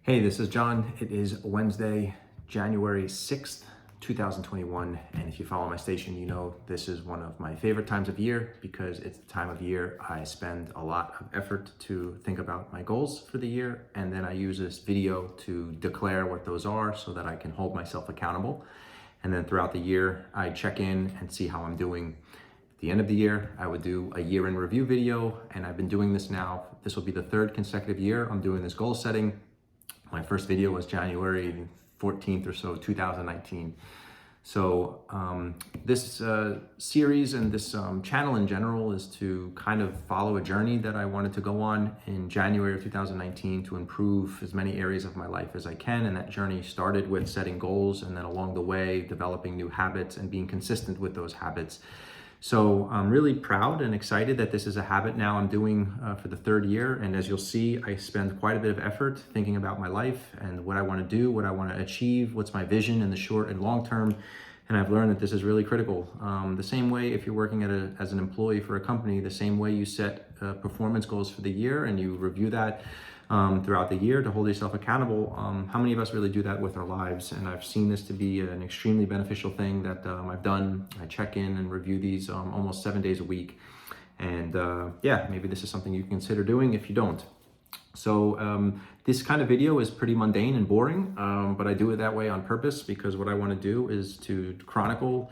Hey, this is John. It is Wednesday, January 6th, 2021. And if you follow my station, you know this is one of my favorite times of year because it's the time of year I spend a lot of effort to think about my goals for the year. And then I use this video to declare what those are so that I can hold myself accountable. And then throughout the year, I check in and see how I'm doing. At the end of the year, I would do a year in review video. And I've been doing this now. This will be the third consecutive year I'm doing this goal setting. My first video was January 14th or so, 2019. So this series and this channel in general is to kind of follow a journey that I wanted to go on in January of 2019 to improve as many areas of my life as I can. And that journey started with setting goals and then along the way, developing new habits and being consistent with those habits. So I'm really proud and excited that this is a habit now I'm doing for the third year. And as you'll see, I spend quite a bit of effort thinking about my life and what I want to do, what I want to achieve, what's my vision in the short and long term. And I've learned that this is really critical. The same way if you're working as an employee for a company, the same way you set performance goals for the year and you review that throughout the year to hold yourself accountable. How many of us really do that with our lives? And I've seen this to be an extremely beneficial thing that I've done. I check in and review these almost 7 days a week. And yeah, maybe this is something you can consider doing if you don't. So this kind of video is pretty mundane and boring, but I do it that way on purpose because what I want to do is to chronicle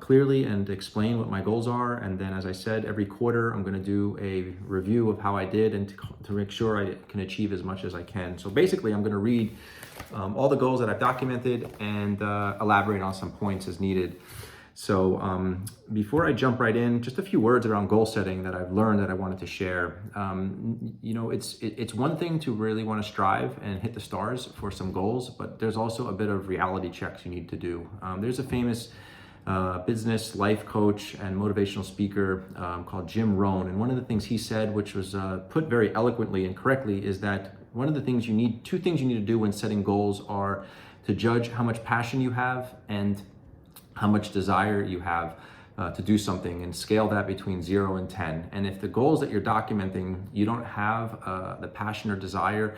clearly and explain what my goals are. And then, as I said, every quarter I'm going to do a review of how I did and to make sure I can achieve as much as I can. So basically, I'm going to read all the goals that I've documented and elaborate on some points as needed. So before I jump right in, just a few words around goal setting that I've learned that I wanted to share. You know, it's one thing to really want to strive and hit the stars for some goals, but there's also a bit of reality checks you need to do. There's a famous business life coach and motivational speaker called Jim Rohn. And one of the things he said, which was put very eloquently and correctly, is that one of the things two things you need to do when setting goals are to judge how much passion you have and how much desire you have to do something and scale that between 0 and 10. And if the goals that you're documenting, you don't have the passion or desire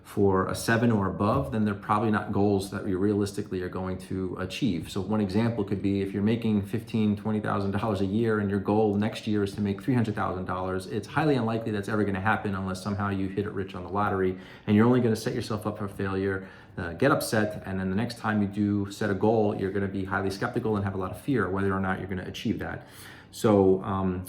for a 7 or above, then they're probably not goals that you realistically are going to achieve. So one example could be if you're making $15,000, $20,000 a year and your goal next year is to make $300,000, it's highly unlikely that's ever going to happen unless somehow you hit it rich on the lottery, and you're only going to set yourself up for failure, get upset, and then the next time you do set a goal, you're going to be highly skeptical and have a lot of fear whether or not you're going to achieve that. So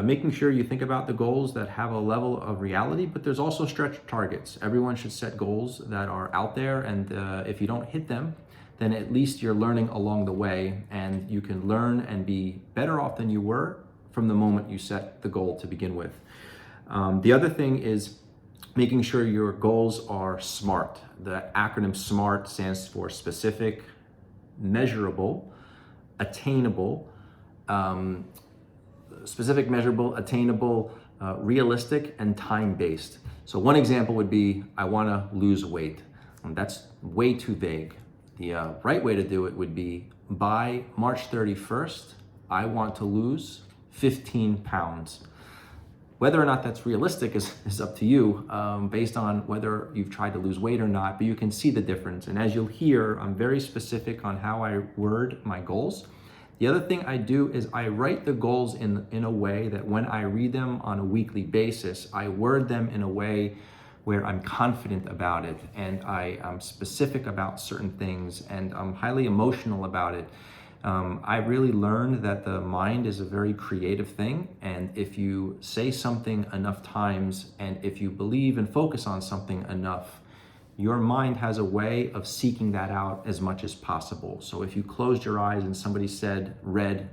making sure you think about the goals that have a level of reality, but there's also stretch targets. Everyone should set goals that are out there, and if you don't hit them, then at least you're learning along the way, and you can learn and be better off than you were from the moment you set the goal to begin with. The other thing is making sure your goals are SMART. The acronym SMART stands for specific, measurable, attainable, realistic, and time-based. So one example would be, I want to lose weight. And that's way too vague. The right way to do it would be, by March 31st, I want to lose 15 pounds. Whether or not that's realistic is up to you, based on whether you've tried to lose weight or not, but you can see the difference. And as you'll hear, I'm very specific on how I word my goals. The other thing I do is I write the goals in a way that when I read them on a weekly basis, I word them in a way where I'm confident about it and I am specific about certain things and I'm highly emotional about it. I really learned that the mind is a very creative thing, and if you say something enough times and if you believe and focus on something enough, your mind has a way of seeking that out as much as possible. So if you closed your eyes and somebody said red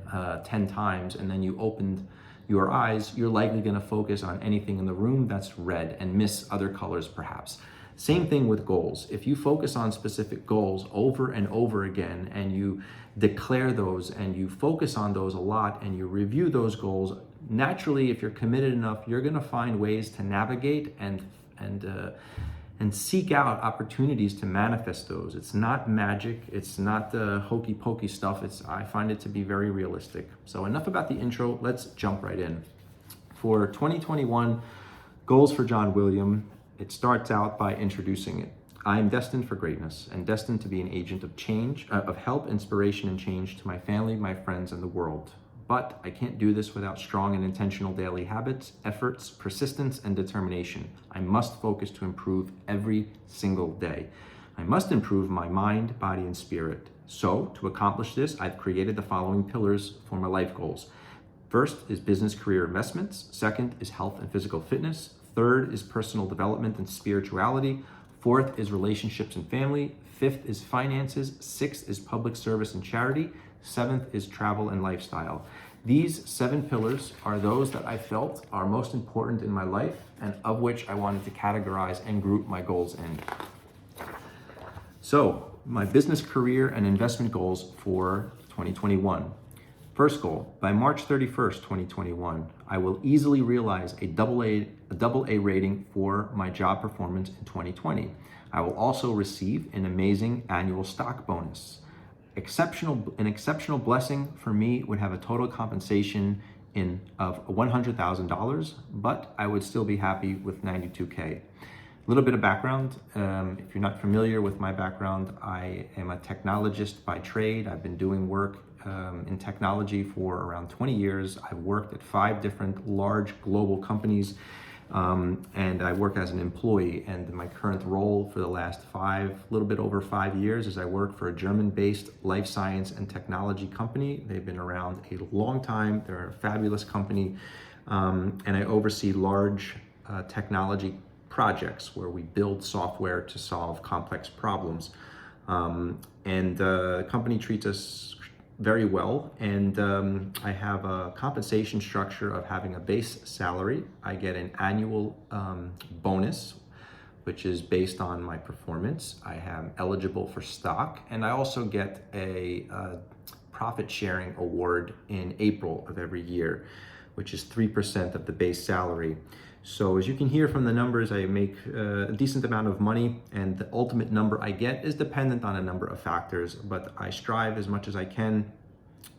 10 times and then you opened your eyes, you're likely going to focus on anything in the room that's red and miss other colors perhaps. Same thing with goals. If you focus on specific goals over and over again and you declare those and you focus on those a lot and you review those goals, naturally, if you're committed enough, you're going to find ways to navigate and seek out opportunities to manifest those. It's not magic. It's not the hokey pokey stuff. I find it to be very realistic. So enough about the intro. Let's jump right in. For 2021, goals for John William, it starts out by introducing it. I am destined for greatness and destined to be an agent of change, of help, inspiration, and change to my family, my friends, and the world. But I can't do this without strong and intentional daily habits, efforts, persistence, and determination. I must focus to improve every single day. I must improve my mind, body, and spirit. So, to accomplish this, I've created the following pillars for my life goals. First is business career investments. Second is health and physical fitness. Third is personal development and spirituality. Fourth is relationships and family. Fifth is finances. Sixth is public service and charity. Seventh is travel and lifestyle. These 7 pillars are those that I felt are most important in my life and of which I wanted to categorize and group my goals in. So, my business career and investment goals for 2021. First goal, by March 31st, 2021, I will easily realize a double A rating for my job performance in 2020. I will also receive an amazing annual stock bonus. An exceptional blessing for me would have a total compensation of $100,000, but I would still be happy with $92K. A little bit of background, if you're not familiar with my background, I am a technologist by trade. I've been doing work in technology for around 20 years. I've worked at 5 different large global companies, and I work as an employee. And my current role for the last a little bit over 5 years is I work for a German-based life science and technology company. They've been around a long time. They're a fabulous company, and I oversee large technology projects where we build software to solve complex problems. The company treats us very well, and I have a compensation structure of having a base salary. I get an annual bonus, which is based on my performance. I am eligible for stock, and I also get a profit sharing award in April of every year, which is 3% of the base salary. So as you can hear from the numbers, I make a decent amount of money, and the ultimate number I get is dependent on a number of factors, but I strive as much as I can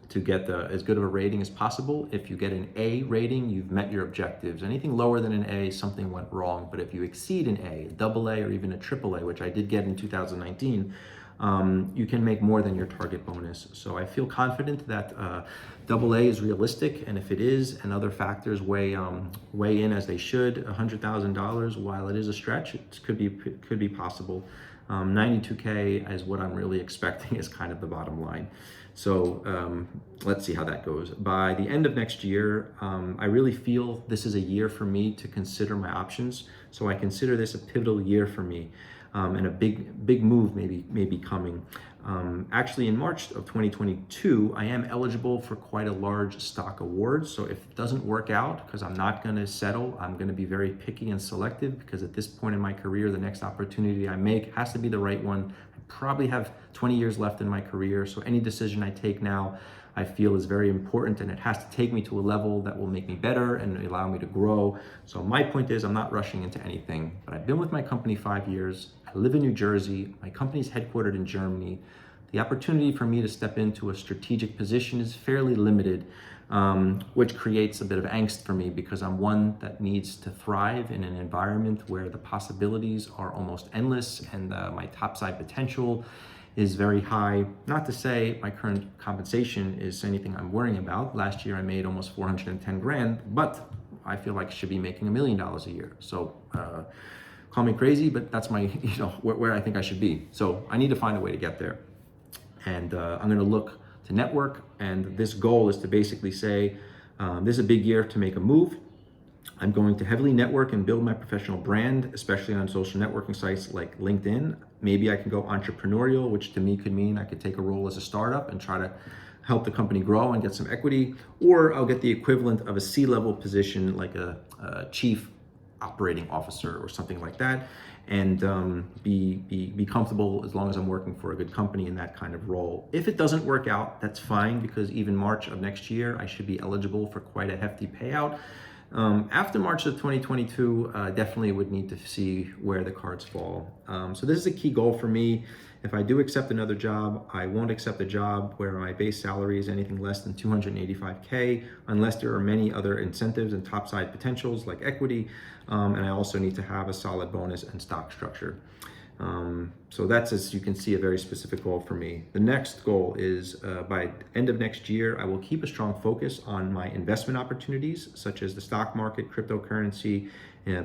to get as good of a rating as possible. If you get an A rating, you've met your objectives. Anything lower than an A, something went wrong. But if you exceed an A, AA, or even a AAA, which I did get in 2019, you can make more than your target bonus. So I feel confident that AA is realistic, and if it is, and other factors weigh in as they should, $100,000, while it is a stretch, it could be possible. 92K is what I'm really expecting is kind of the bottom line. So let's see how that goes. By the end of next year, I really feel this is a year for me to consider my options. So I consider this a pivotal year for me, and a big move may be coming. Actually, in March of 2022, I am eligible for quite a large stock award. So if it doesn't work out, because I'm not going to settle, I'm going to be very picky and selective, because at this point in my career, the next opportunity I make has to be the right one. I probably have 20 years left in my career, so any decision I take now, I feel is very important, and it has to take me to a level that will make me better and allow me to grow. So my point is, I'm not rushing into anything, but I've been with my company 5 years. I live in New Jersey. My company's headquartered in Germany. The opportunity for me to step into a strategic position is fairly limited, which creates a bit of angst for me, because I'm one that needs to thrive in an environment where the possibilities are almost endless, and my topside potential is very high. Not to say my current compensation is anything I'm worrying about. Last year I made almost 410 grand, but I feel like I should be making $1 million a year. So call me crazy, but that's my, where I think I should be. So I need to find a way to get there. And I'm going to look to network, and this goal is to basically say, this is a big year to make a move. I'm going to heavily network and build my professional brand, especially on social networking sites like LinkedIn. Maybe I can go entrepreneurial, which to me could mean I could take a role as a startup and try to help the company grow and get some equity, or I'll get the equivalent of a C-level position, like a chief operating officer or something like that, and be comfortable as long as I'm working for a good company in that kind of role. If it doesn't work out, that's fine, because even March of next year, I should be eligible for quite a hefty payout. After March of 2022, definitely would need to see where the cards fall. So this is a key goal for me. If I do accept another job, I won't accept a job where my base salary is anything less than $285K, unless there are many other incentives and topside potentials like equity. And I also need to have a solid bonus and stock structure. So that's, as you can see, a very specific goal for me. The next goal is by end of next year, I will keep a strong focus on my investment opportunities, such as the stock market, cryptocurrency,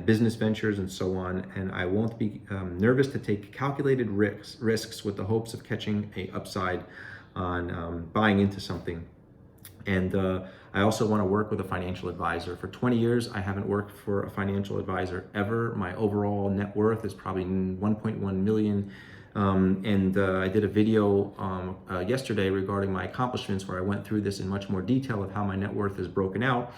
business ventures, and so on. And I won't be nervous to take calculated risks with the hopes of catching a upside on buying into something. And I also want to work with a financial advisor. For 20 years, I haven't worked for a financial advisor ever. My overall net worth is probably 1.1 million. I did a video yesterday regarding my accomplishments where I went through this in much more detail of how my net worth is broken out.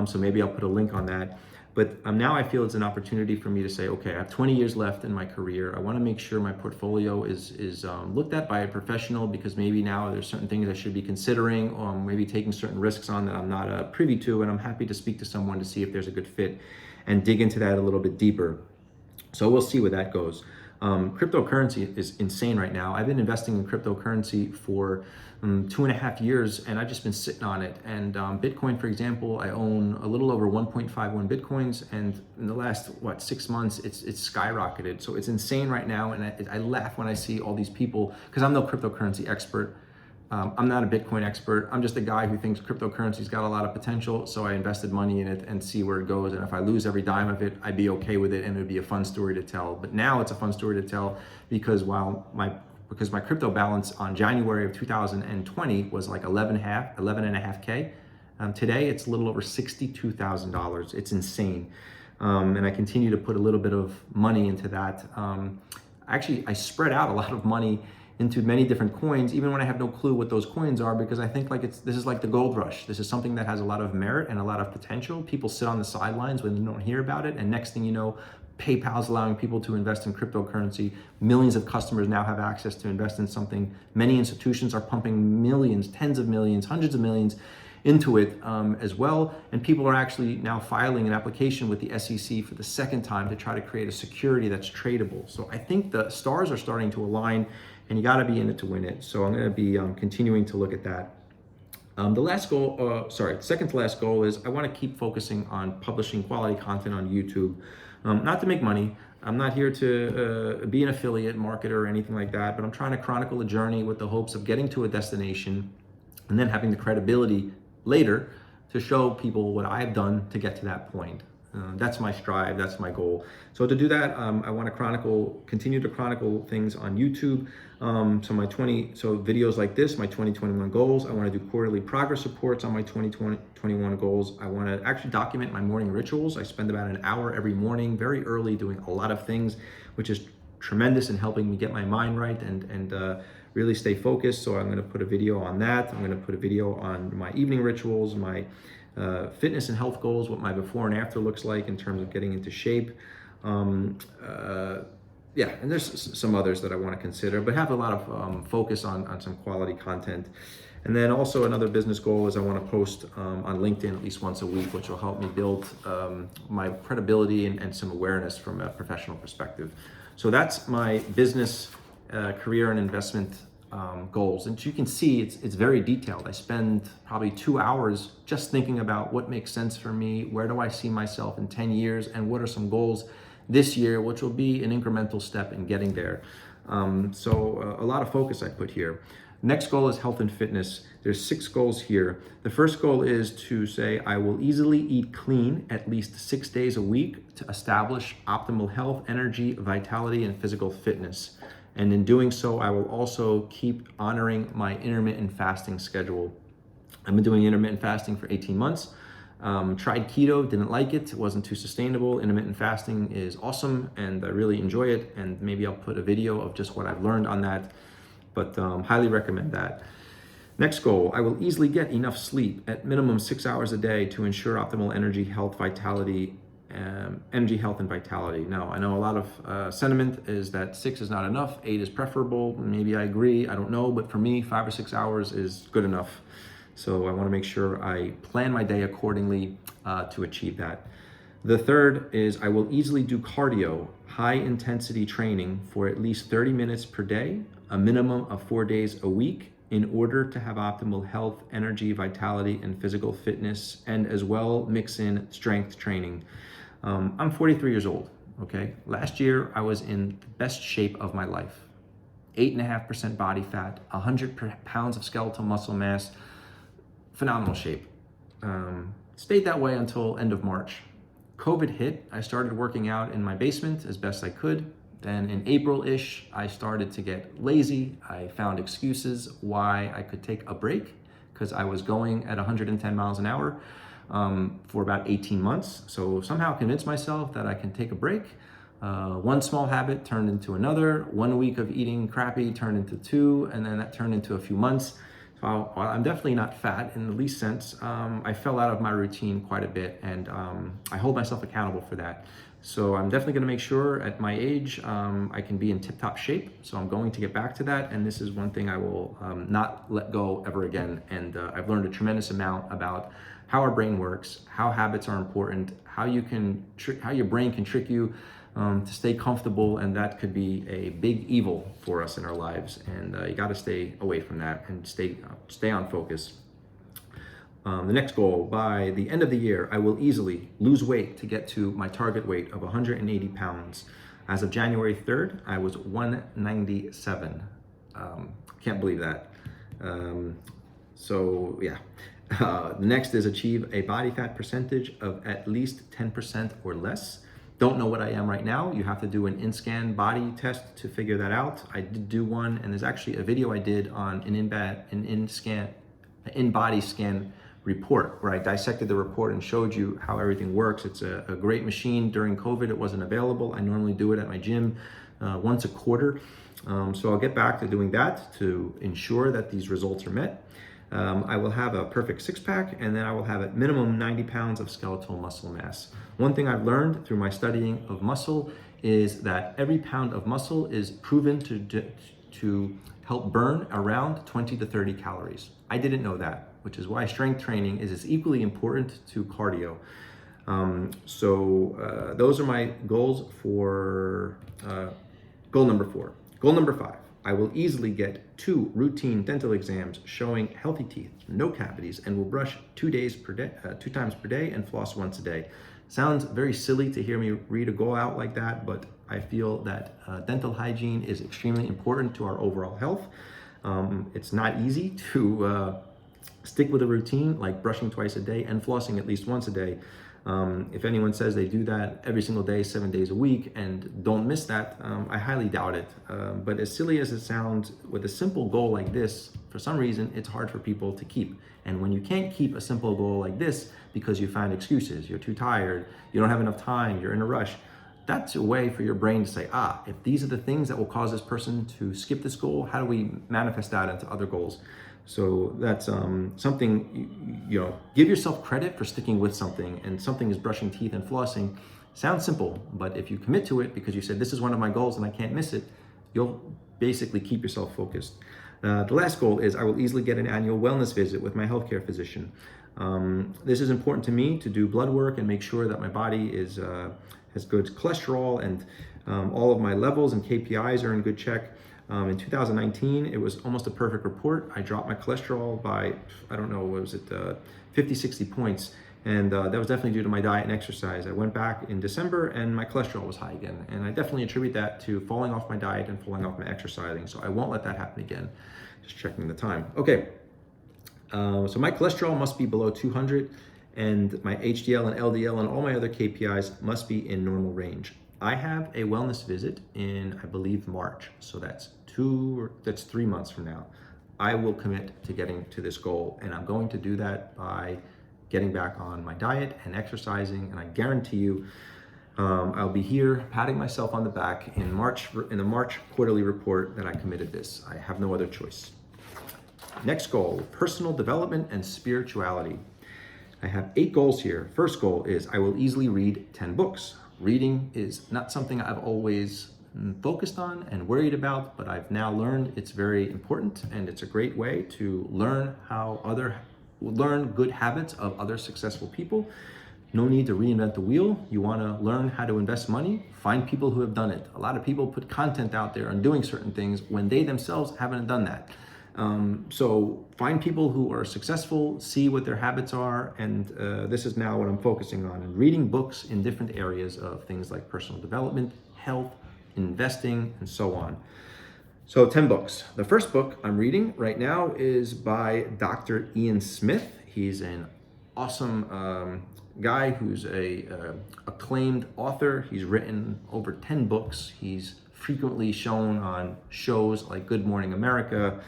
So maybe I'll put a link on that. But now I feel it's an opportunity for me to say, okay, I have 20 years left in my career. I want to make sure my portfolio is looked at by a professional, because maybe now there's certain things I should be considering, or maybe taking certain risks on that I'm not privy to, and I'm happy to speak to someone to see if there's a good fit and dig into that a little bit deeper. So we'll see where that goes. Cryptocurrency is insane right now. I've been investing in cryptocurrency for 2.5 years, and I've just been sitting on it. And Bitcoin, for example, I own a little over 1.51 Bitcoins, and in the last 6 months, it's skyrocketed. So it's insane right now, and I laugh when I see all these people, because I'm no cryptocurrency expert. I'm not a Bitcoin expert. I'm just a guy who thinks cryptocurrency's got a lot of potential, so I invested money in it and see where it goes. And if I lose every dime of it, I'd be okay with it, and it'd be a fun story to tell. But now it's a fun story to tell because my crypto balance on January of 2020 was like 11.5K. Today it's a little over $62,000. It's insane. And I continue to put a little bit of money into that. Actually, I spread out a lot of money into many different coins, even when I have no clue what those coins are, because I think this is like the gold rush. This is something that has a lot of merit and a lot of potential. People sit on the sidelines when they don't hear about it, and next thing you know, PayPal's allowing people to invest in cryptocurrency. Millions of customers now have access to invest in something. Many institutions are pumping millions, tens of millions, hundreds of millions into it as well. And people are actually now filing an application with the SEC for the second time to try to create a security that's tradable. So I think the stars are starting to align, and you got to be in it to win it. So I'm going to be continuing to look at that. The second to last goal is I want to keep focusing on publishing quality content on YouTube. Not to make money. I'm not here to be an affiliate marketer or anything like that, but I'm trying to chronicle a journey with the hopes of getting to a destination and then having the credibility later to show people what I've done to get to that point. That's my strive, that's my goal. So to do that, I want to continue to chronicle things on YouTube. So videos like this, my 2021 goals. I want to do quarterly progress reports on my 2021 goals. I want to actually document my morning rituals. I spend about an hour every morning, very early, doing a lot of things, which is tremendous in helping me get my mind right and really stay focused. So I'm going to put a video on that. I'm going to put a video on my evening rituals, my fitness and health goals, what my before and after looks like in terms of getting into shape. And there's some others that I want to consider, but have a lot of focus on some quality content. And then also another business goal is I want to post on LinkedIn at least once a week, which will help me build my credibility and some awareness from a professional perspective. So that's my business, career, and investment goals. And you can see it's very detailed. I spend probably 2 hours just thinking about what makes sense for me, where do I see myself in 10 years, and what are some goals this year, which will be an incremental step in getting there. So a lot of focus I put here. Next goal is health and fitness. There's 6 goals here. The first goal is to say I will easily eat clean at least 6 days a week to establish optimal health, energy, vitality, and physical fitness. And in doing so, I will also keep honoring my intermittent fasting schedule. I've been doing intermittent fasting for 18 months. Tried keto, didn't like it. It wasn't too sustainable. Intermittent fasting is awesome, and I really enjoy it. And maybe I'll put a video of just what I've learned on that, but highly recommend that. Next goal, I will easily get enough sleep at minimum 6 hours a day to ensure optimal energy, health, vitality, and vitality. Now, I know a lot of sentiment is that 6 is not enough, 8 is preferable. Maybe I agree, I don't know, but for me, 5 or 6 hours is good enough. So I want to make sure I plan my day accordingly to achieve that. The third is I will easily do cardio, high intensity training for at least 30 minutes per day, a minimum of 4 days a week, in order to have optimal health, energy, vitality, and physical fitness, and as well mix in strength training. I'm 43 years old. okay? Last year, I was in the best shape of my life. 8.5% body fat, 100 pounds of skeletal muscle mass, phenomenal shape. Stayed that way until end of March. COVID hit. I started working out in my basement as best I could. Then in April-ish, I started to get lazy. I found excuses why I could take a break because I was going at 110 miles an hour for about 18 months. So somehow convinced myself that I can take a break. One small habit turned into another. 1 week of eating crappy turned into 2, and then that turned into a few months. So while I'm definitely not fat in the least sense, I fell out of my routine quite a bit, and I hold myself accountable for that. So I'm definitely gonna make sure at my age, I can be in tip-top shape. So I'm going to get back to that, and this is one thing I will not let go ever again. And I've learned a tremendous amount about how our brain works, how habits are important, how your brain can trick you to stay comfortable, and that could be a big evil for us in our lives. And you got to stay away from that and stay on focus. The next goal, by the end of the year, I will easily lose weight to get to my target weight of 180 pounds. As of January 3rd, I was 197. Can't believe that. So yeah. The next is achieve a body fat percentage of at least 10% or less. Don't know what I am right now. You have to do an in-scan body test to figure that out. I did do one, and there's actually a video I did on an in-body scan report where I dissected the report and showed you how everything works. It's a great machine. During COVID, it wasn't available. I normally do it at my gym once a quarter. So I'll get back to doing that to ensure that these results are met. I will have a perfect six-pack, and then I will have at minimum 90 pounds of skeletal muscle mass. One thing I've learned through my studying of muscle is that every pound of muscle is proven to help burn around 20 to 30 calories. I didn't know that, which is why strength training is as equally important to cardio. Those are my goals for goal number 4. Goal number 5. I will easily get 2 routine dental exams showing healthy teeth, no cavities, and will brush 2 times per day and floss once a day. Sounds very silly to hear me read a goal out like that, but I feel that dental hygiene is extremely important to our overall health. It's not easy to stick with a routine like brushing twice a day and flossing at least once a day. If anyone says they do that every single day, 7 days a week, and don't miss that, I highly doubt it. But as silly as it sounds, with a simple goal like this, for some reason, it's hard for people to keep. And when you can't keep a simple goal like this because you find excuses, you're too tired, you don't have enough time, you're in a rush, that's a way for your brain to say, if these are the things that will cause this person to skip this goal, how do we manifest that into other goals? So that's something, give yourself credit for sticking with something, and something is brushing teeth and flossing. Sounds simple, but if you commit to it because you said, this is one of my goals and I can't miss it, you'll basically keep yourself focused. The last goal is I will easily get an annual wellness visit with my healthcare physician. This is important to me to do blood work and make sure that my body has good cholesterol and all of my levels and KPIs are in good check. In 2019, it was almost a perfect report. I dropped my cholesterol by, 50, 60 points. And that was definitely due to my diet and exercise. I went back in December and my cholesterol was high again. And I definitely attribute that to falling off my diet and falling off my exercising. So I won't let that happen again. Just checking the time. Okay, so my cholesterol must be below 200 and my HDL and LDL and all my other KPIs must be in normal range. I have a wellness visit in, I believe, March. So that's 3 months from now. I will commit to getting to this goal, and I'm going to do that by getting back on my diet and exercising. And I guarantee you, I'll be here patting myself on the back in the March quarterly report that I committed this. I have no other choice. Next goal, personal development and spirituality. I have 8 goals here. First goal is I will easily read 10 books. Reading is not something I've always focused on and worried about, but I've now learned it's very important, and it's a great way to learn good habits of other successful people. No need to reinvent the wheel. You want to learn how to invest money, find people who have done it. A lot of people put content out there on doing certain things when they themselves haven't done that. So find people who are successful, see what their habits are, and this is now what I'm focusing on, and reading books in different areas of things like personal development, health, investing, and so on. So 10 books. The first book I'm reading right now is by Dr. Ian Smith. He's an awesome guy who's a acclaimed author. He's written over 10 books. He's frequently shown on shows like Good Morning America,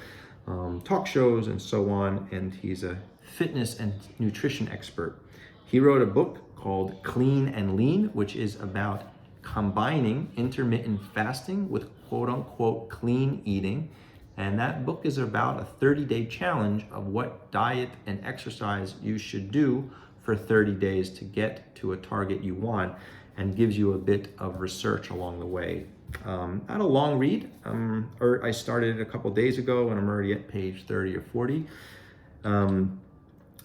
talk shows, and so on. And he's a fitness and nutrition expert. He wrote a book called Clean and Lean, which is about combining intermittent fasting with quote unquote clean eating. And that book is about a 30-day challenge of what diet and exercise you should do for 30 days to get to a target you want, and gives you a bit of research along the way. Not a long read. I started a couple days ago and I'm already at page 30 or 40.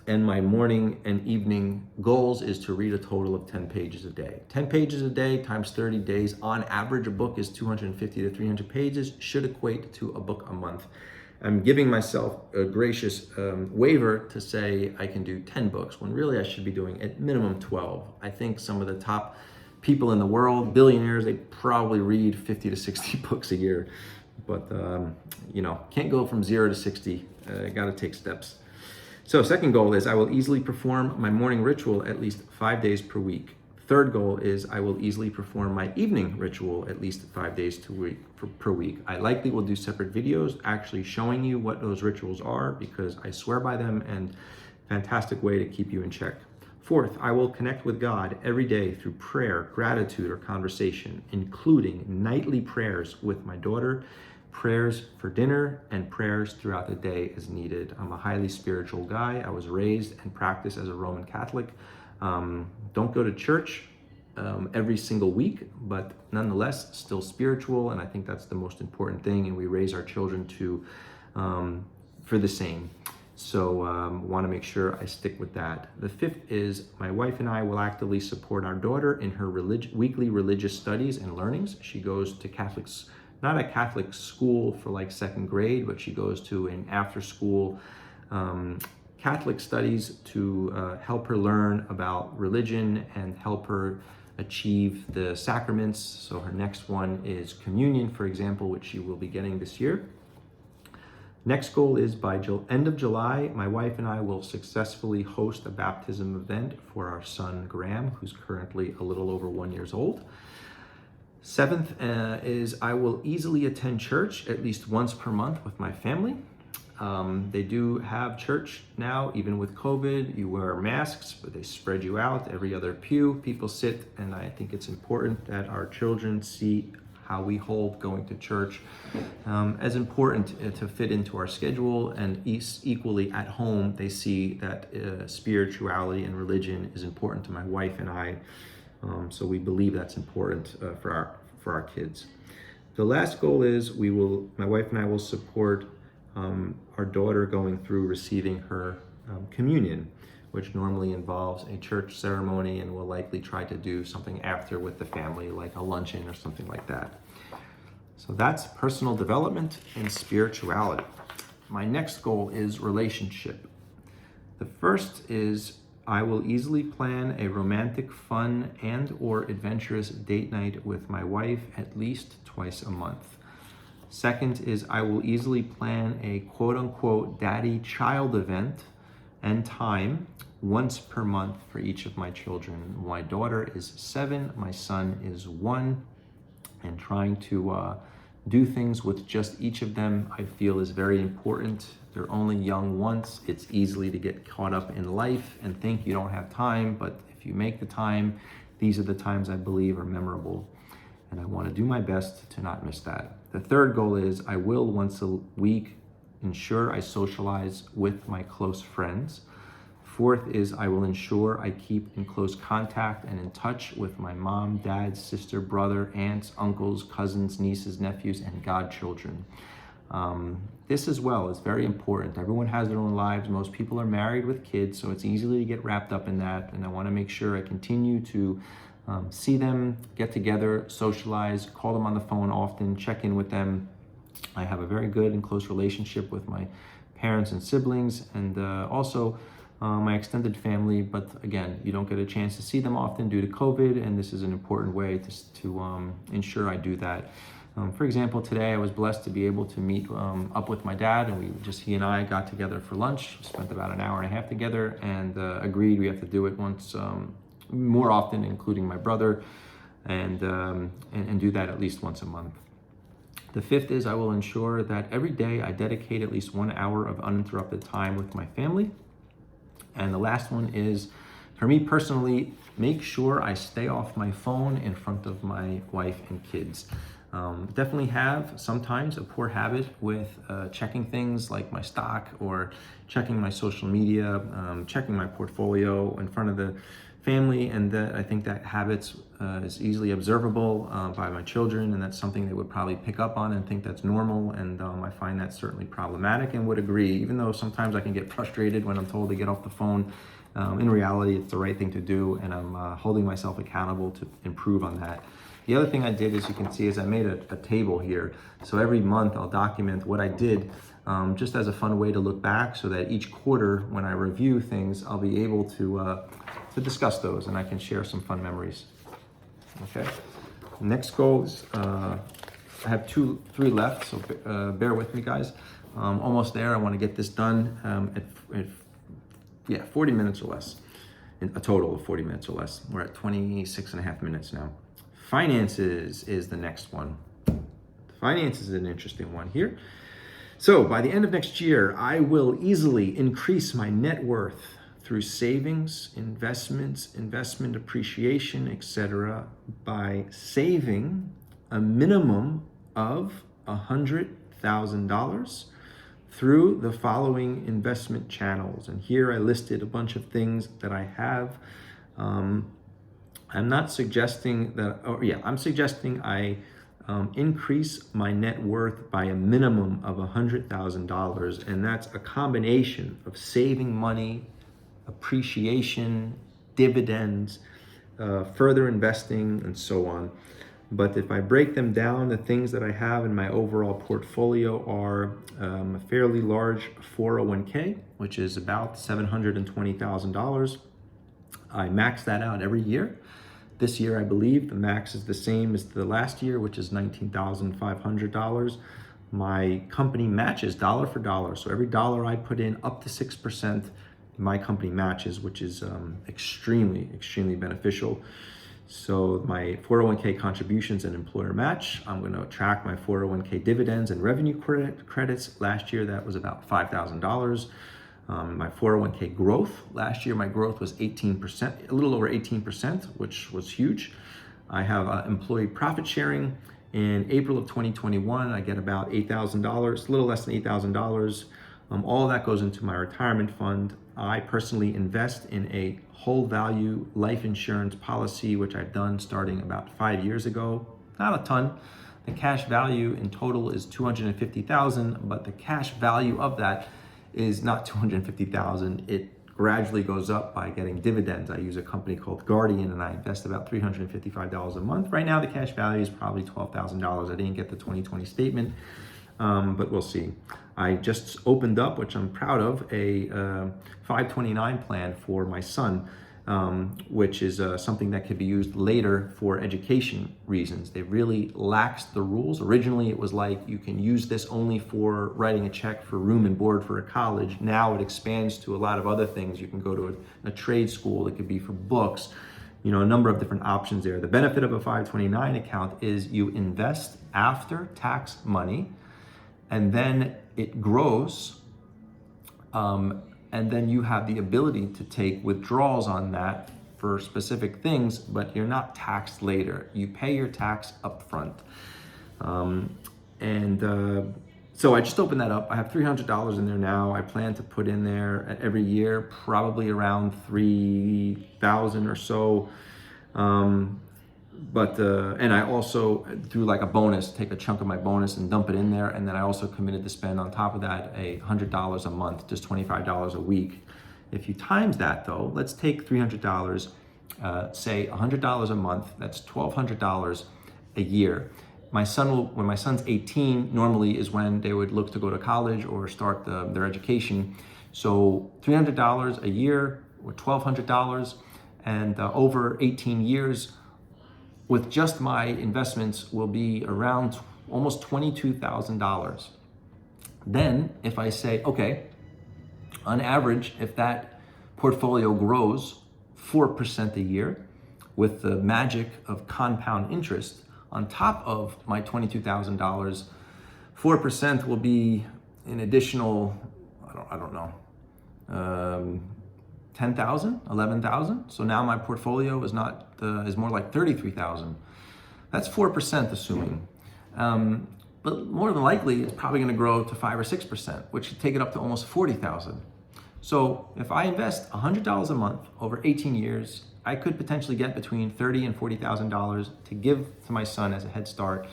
And my morning and evening goals is to read a total of 10 pages a day. 10 pages a day times 30 days. On average, a book is 250 to 300 pages, should equate to a book a month. I'm giving myself a gracious waiver to say I can do 10 books, when really I should be doing at minimum 12. I think some of the top people in the world, billionaires, they probably read 50 to 60 books a year. But, can't go from 0 to 60. Got to take steps. So second goal is I will easily perform my morning ritual at least 5 days per week. Third goal is I will easily perform my evening ritual at least 5 days per week. I likely will do separate videos actually showing you what those rituals are, because I swear by them, and fantastic way to keep you in check. Fourth, I will connect with God every day through prayer, gratitude, or conversation, including nightly prayers with my daughter, prayers for dinner, and prayers throughout the day as needed. I'm a highly spiritual guy. I was raised and practiced as a Roman Catholic. Don't go to church every single week, but nonetheless still spiritual, and I think that's the most important thing, and we raise our children for the same. So want to make sure I stick with that. The fifth is my wife and I will actively support our daughter in her weekly religious studies and learnings. She goes to not a Catholic school for like second grade, but she goes to an after school Catholic studies to help her learn about religion and help her achieve the sacraments. So her next one is communion, for example, which she will be getting this year. Next goal is by end of July, my wife and I will successfully host a baptism event for our son, Graham, who's currently a little over 1 year old. Seventh is I will easily attend church at least once per month with my family. They do have church now, even with COVID. You wear masks, but they spread you out. Every other pew, people sit, and I think it's important that our children see how we hold going to church as important to fit into our schedule, and equally at home, they see that spirituality and religion is important to my wife and I. So we believe that's important for our kids. The last goal is my wife and I will support our daughter going through receiving her communion, which normally involves a church ceremony, and we'll likely try to do something after with the family, like a luncheon or something like that. So that's personal development and spirituality. My next goal is relationship. The first is I will easily plan a romantic, fun, and/or adventurous date night with my wife at least twice a month. Second is I will easily plan a quote-unquote daddy-child event and time once per month for each of my children. My daughter is 7, my son is 1, and trying to do things with just each of them I feel is very important. They're only young once. It's easily to get caught up in life and think you don't have time, but if you make the time, these are the times I believe are memorable, and I want to do my best to not miss that. The third goal is I will once a week ensure I socialize with my close friends. Fourth is I will ensure I keep in close contact and in touch with my mom, dad, sister, brother, aunts, uncles, cousins, nieces, nephews, and godchildren. This as well is very important. Everyone has their own lives. Most people are married with kids, so it's easy to get wrapped up in that. And I want to make sure I continue to see them, get together, socialize, call them on the phone often, check in with them, I have a very good and close relationship with my parents and siblings, and also my extended family. But again, you don't get a chance to see them often due to COVID, and this is an important way to ensure I do that. For example, today I was blessed to be able to meet up with my dad, and he and I got together for lunch, spent about an hour and a half together, and agreed we have to do it once, more often, including my brother, and do that at least once a month. The fifth is I will ensure that every day I dedicate at least 1 hour of uninterrupted time with my family. And the last one is, for me personally, make sure I stay off my phone in front of my wife and kids. Definitely have sometimes a poor habit with checking things like my stock or checking my social media, checking my portfolio in front of the family, and I think that habit is easily observable by my children, and that's something they would probably pick up on and think that's normal, and I find that certainly problematic and would agree, even though sometimes I can get frustrated when I'm told to get off the phone. In reality, it's the right thing to do, and I'm holding myself accountable to improve on that. The other thing I did, as you can see, is I made a table here. So every month I'll document what I did, just as a fun way to look back, so that each quarter when I review things, I'll be able to discuss those, and I can share some fun memories. Okay. Next goals, I have three left, so bear with me, guys. Almost there. I want to get this done at 40 minutes or less, a total of 40 minutes or less. We're at 26 and a half minutes now. Finances is the next one. Finances is an interesting one here. So by the end of next year, I will easily increase my net worth through savings, investments, investment appreciation, etc., by saving a minimum of $100,000 through the following investment channels. And here I listed a bunch of things that I have. I'm not suggesting that, I'm suggesting I increase my net worth by a minimum of $100,000, and that's a combination of saving money, appreciation, dividends, further investing, and so on. But if I break them down, the things that I have in my overall portfolio are a fairly large 401k, which is about $720,000. I max that out every year. This year, I believe the max is the same as the last year, which is $19,500. My company matches dollar for dollar. So every dollar I put in, up to 6%, my company matches, which is extremely, extremely beneficial. So my 401k contributions and employer match, I'm going to track my 401k dividends and revenue credits. Last year, that was about $5,000. My 401k growth, last year my growth was 18%, a little over 18%, which was huge. I have employee profit sharing. In April of 2021, I get about $8,000, a little less than $8,000. All of that goes into my retirement fund. I personally invest in a whole value life insurance policy, which I've done starting about 5 years ago. Not a ton. The cash value in total is $250,000, but the cash value of that is not $250,000. It gradually goes up by getting dividends. I use a company called Guardian, and I invest about $355 a month. Right now, the cash value is probably $12,000. I didn't get the 2020 statement, but we'll see. I just opened up, which I'm proud of, a 529 plan for my son, which is something that could be used later for education reasons. They really laxed the rules. Originally, it was like you can use this only for writing a check for room and board for a college. Now it expands to a lot of other things. You can go to a trade school. It could be for books, a number of different options there. The benefit of a 529 account is you invest after tax money, and then it grows, and then you have the ability to take withdrawals on that for specific things, but you're not taxed later. You pay your tax up front. So I just opened that up. I have $300 in there now. I plan to put in there every year, probably around $3,000 or so. And I also, through like a bonus, take a chunk of my bonus and dump it in there. And then I also committed to spend on top of that $100 a month, just $25 a week. If you times that though, let's take $300, say $100 a month, that's $1,200 a year. when my son's 18, normally is when they would look to go to college or start their education. So $300 a year or $1,200, and over 18 years with just my investments will be around almost $22,000. Then if I say, okay, on average, if that portfolio grows 4% a year with the magic of compound interest on top of my $22,000, 4% will be an additional, I don't know, 10,000, 11,000. So now my portfolio is more like 33,000. That's 4% assuming. But more than likely, it's probably going to grow to 5 or 6%, which should take it up to almost 40,000. So if I invest $100 a month over 18 years, I could potentially get between $30,000 and $40,000 to give to my son as a head start.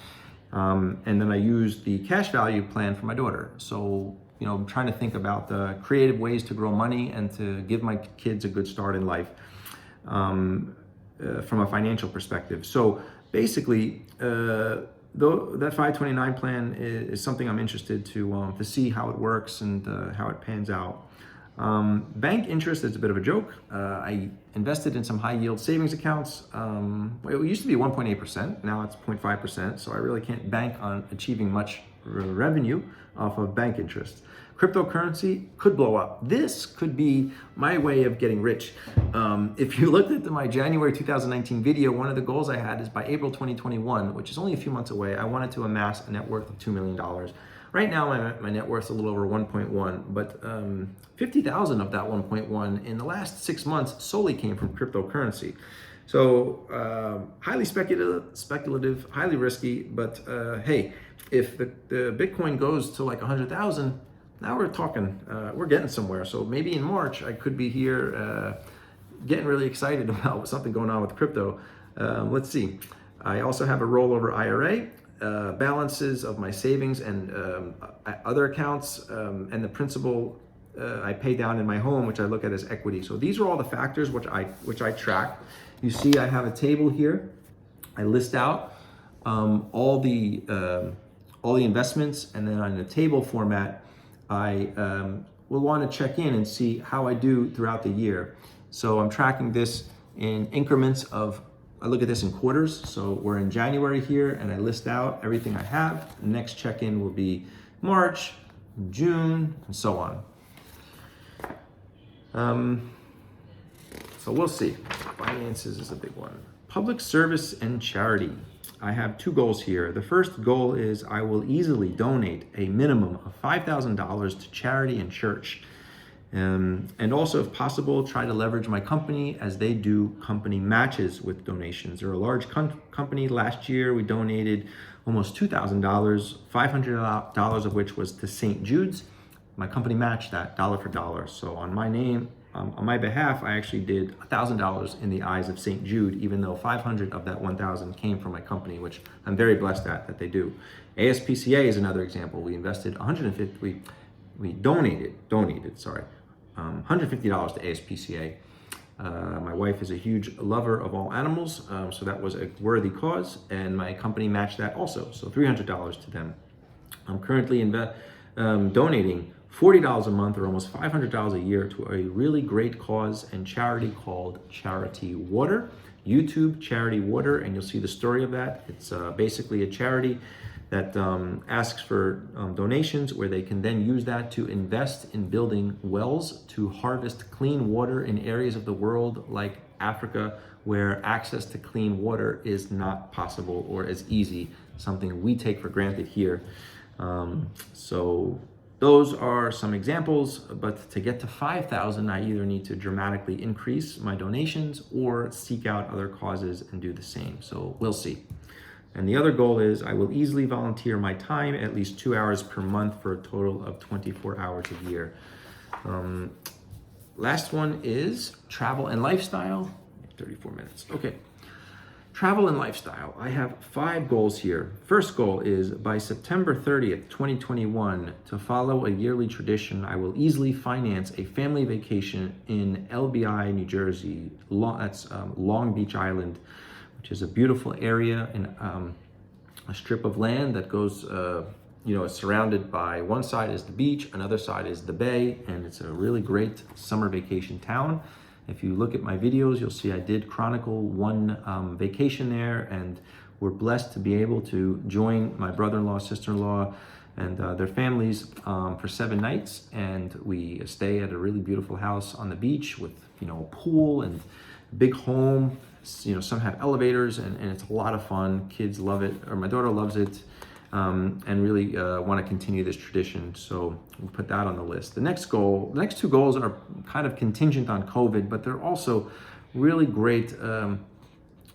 And then I use the cash value plan for my daughter. So, I'm trying to think about the creative ways to grow money and to give my kids a good start in life from a financial perspective. So basically, that 529 plan is something I'm interested to see how it works and how it pans out. Bank interest is a bit of a joke. I invested in some high yield savings accounts. It used to be 1.8%, now it's 0.5%, so I really can't bank on achieving much revenue off of bank interest. Cryptocurrency could blow up. This could be my way of getting rich. If you looked at my January 2019 video, one of the goals I had is by April 2021, which is only a few months away, I wanted to amass a net worth of $2 million. Right now, my net worth is a little over 1.1, but 50,000 of that 1.1 in the last 6 months solely came from cryptocurrency. So highly speculative, highly risky, but hey, if the Bitcoin goes to like 100,000, now we're talking, we're getting somewhere. So maybe in March, I could be here getting really excited about something going on with crypto. Let's see. I also have a rollover IRA, balances of my savings and other accounts, and the principal I pay down in my home, which I look at as equity. So these are all the factors which I track. You see, I have a table here. I list out all the investments, and then on the table format, I will want to check in and see how I do throughout the year. So I'm tracking this in increments of, I look at this in quarters. So we're in January here, and I list out everything I have. The next check-in will be March, June, and so on. So we'll see. Finances is a big one. Public service and charity. I have 2 goals here. The first goal is I will easily donate a minimum of $5,000 to charity and church. And also, if possible, try to leverage my company as they do company matches with donations. They're a large company. Last year, we donated almost $2,000, $500 of which was to St. Jude's. My company matched that dollar for dollar. So on my name, on my behalf, I actually did $1,000 in the eyes of St. Jude, even though 500 of that 1,000 came from my company, which I'm very blessed that they do. ASPCA is another example. We invested $150, we donated $150 to ASPCA. My wife is a huge lover of all animals, so that was a worthy cause, and my company matched that also, so $300 to them. I'm currently donating $40 a month or almost $500 a year to a really great cause and charity called Charity Water. YouTube Charity Water, and you'll see the story of that. It's basically a charity that asks for donations where they can then use that to invest in building wells to harvest clean water in areas of the world like Africa, where access to clean water is not possible or as easy, something we take for granted here. So those are some examples, but to get to 5,000, I either need to dramatically increase my donations or seek out other causes and do the same. So we'll see. And the other goal is I will easily volunteer my time at least 2 hours per month for a total of 24 hours a year. Last one is travel and lifestyle. 34 minutes. Okay. Travel and lifestyle. I have 5 goals here. First goal is by September 30th, 2021, to follow a yearly tradition, I will easily finance a family vacation in LBI, New Jersey. That's Long Beach Island, which is a beautiful area in a strip of land that goes, it's surrounded by, one side is the beach, another side is the bay, and it's a really great summer vacation town. If you look at my videos, you'll see I did chronicle one vacation there, and we're blessed to be able to join my brother-in-law, sister-in-law, and their families for 7 nights, and we stay at a really beautiful house on the beach with a pool and a big home. Some have elevators, and it's a lot of fun. Kids love it, or my daughter loves it, and really want to continue this tradition. So we'll put that on the list. The next 2 goals are kind of contingent on COVID, but they're also really great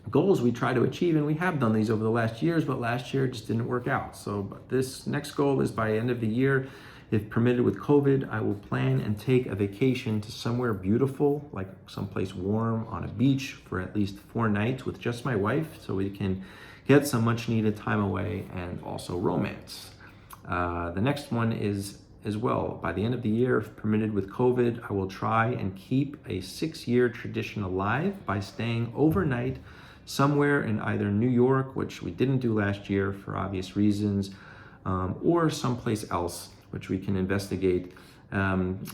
goals we try to achieve, and we have done these over the last years, but last year just didn't work out. So this next goal is by the end of the year, if permitted with COVID, I will plan and take a vacation to somewhere beautiful, like someplace warm on a beach for at least 4 nights with just my wife, so we can get some much needed time away and also romance. The next one is as well, by the end of the year, if permitted with COVID, I will try and keep a 6-year tradition alive by staying overnight somewhere in either New York, which we didn't do last year for obvious reasons, or someplace else, which we can investigate,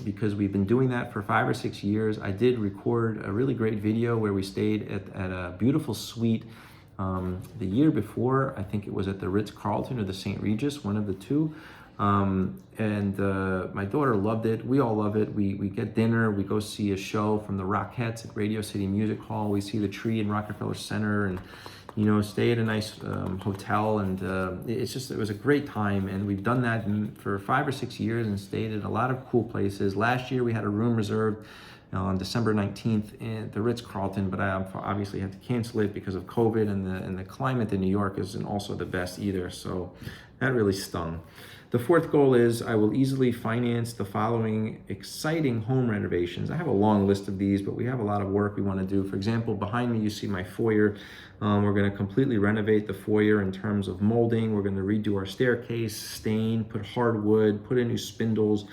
because we've been doing that for 5 or 6 years. I did record a really great video where we stayed at a beautiful suite the year before. I think it was at the Ritz-Carlton or the St. Regis, one of the two. My daughter loved it. We all love it. We get dinner. We go see a show from the Rockettes at Radio City Music Hall. We see the tree in Rockefeller Center, and stay at a nice hotel. And it was a great time. And we've done that for 5 or 6 years and stayed at a lot of cool places. Last year we had a room reserved on December 19th at the Ritz-Carlton, but I obviously had to cancel it because of COVID, and the climate in New York isn't also the best either. So that really stung. The 4th goal is I will easily finance the following exciting home renovations. I have a long list of these, but we have a lot of work we want to do. For example, behind me, you see my foyer. We're going to completely renovate the foyer in terms of molding. We're going to redo our staircase, stain, put hardwood, put in new spindles.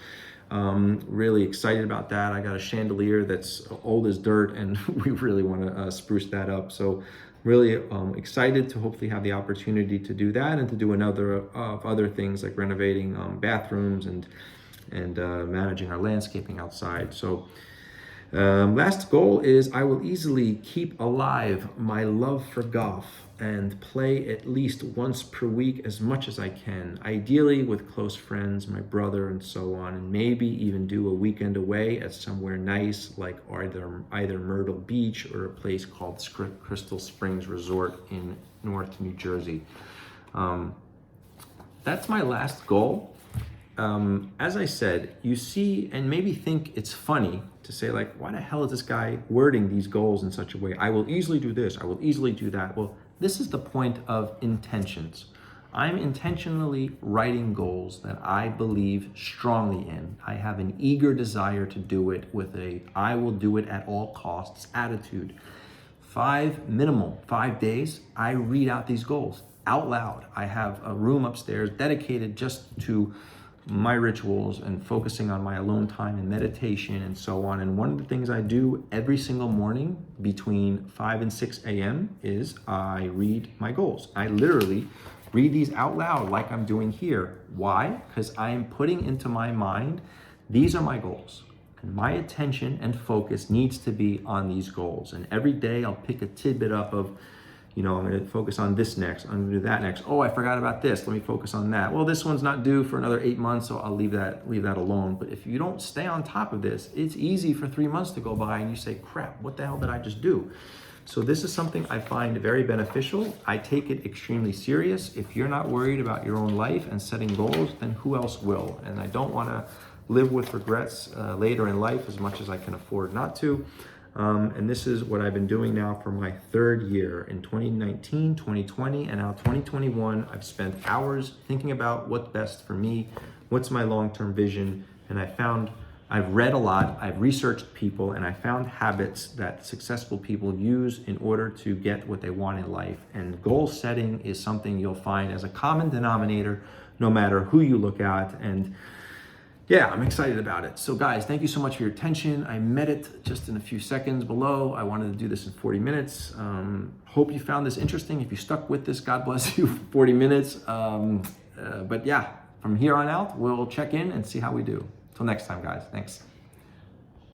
Really excited about that. I got a chandelier that's old as dirt, and we really want to spruce that up. So really excited to hopefully have the opportunity to do that, and to do another of other things like renovating bathrooms and managing our landscaping outside. So last goal is I will easily keep alive my love for golf and play at least once per week as much as I can, ideally with close friends, my brother, and so on, and maybe even do a weekend away at somewhere nice like either Myrtle Beach or a place called Crystal Springs Resort in North New Jersey. That's my last goal. As I said, you see and maybe think it's funny to say, like, why the hell is this guy wording these goals in such a way? I will easily do this, I will easily do that. Well, this is the point of intentions. I'm intentionally writing goals that I believe strongly in. I have an eager desire to do it with I will do it at all costs attitude. Minimum 5 days, I read out these goals out loud. I have a room upstairs dedicated just to my rituals and focusing on my alone time and meditation and so on. And one of the things I do every single morning between 5 and 6 a.m. is I read my goals. I literally read these out loud like I'm doing here. Why? Because I am putting into my mind, these are my goals. And my attention and focus needs to be on these goals. And every day I'll pick a tidbit up of, I'm going to focus on this next. I'm going to do that next. Oh, I forgot about this. Let me focus on that. Well, this one's not due for another 8 months, so I'll leave that alone. But if you don't stay on top of this, it's easy for 3 months to go by and you say, crap, what the hell did I just do? So this is something I find very beneficial. I take it extremely serious. If you're not worried about your own life and setting goals, then who else will? And I don't want to live with regrets later in life as much as I can afford not to. And this is what I've been doing now for my 3rd year. In 2019, 2020, and now 2021, I've spent hours thinking about what's best for me, what's my long-term vision, and I've read a lot, I've researched people, and I found habits that successful people use in order to get what they want in life. And goal setting is something you'll find as a common denominator no matter who you look at. And yeah, I'm excited about it. So guys, thank you so much for your attention. I met it just in a few seconds below. I wanted to do this in 40 minutes. Hope you found this interesting. If you stuck with this, God bless you for 40 minutes. But yeah, from here on out, we'll check in and see how we do. Till next time, guys. Thanks.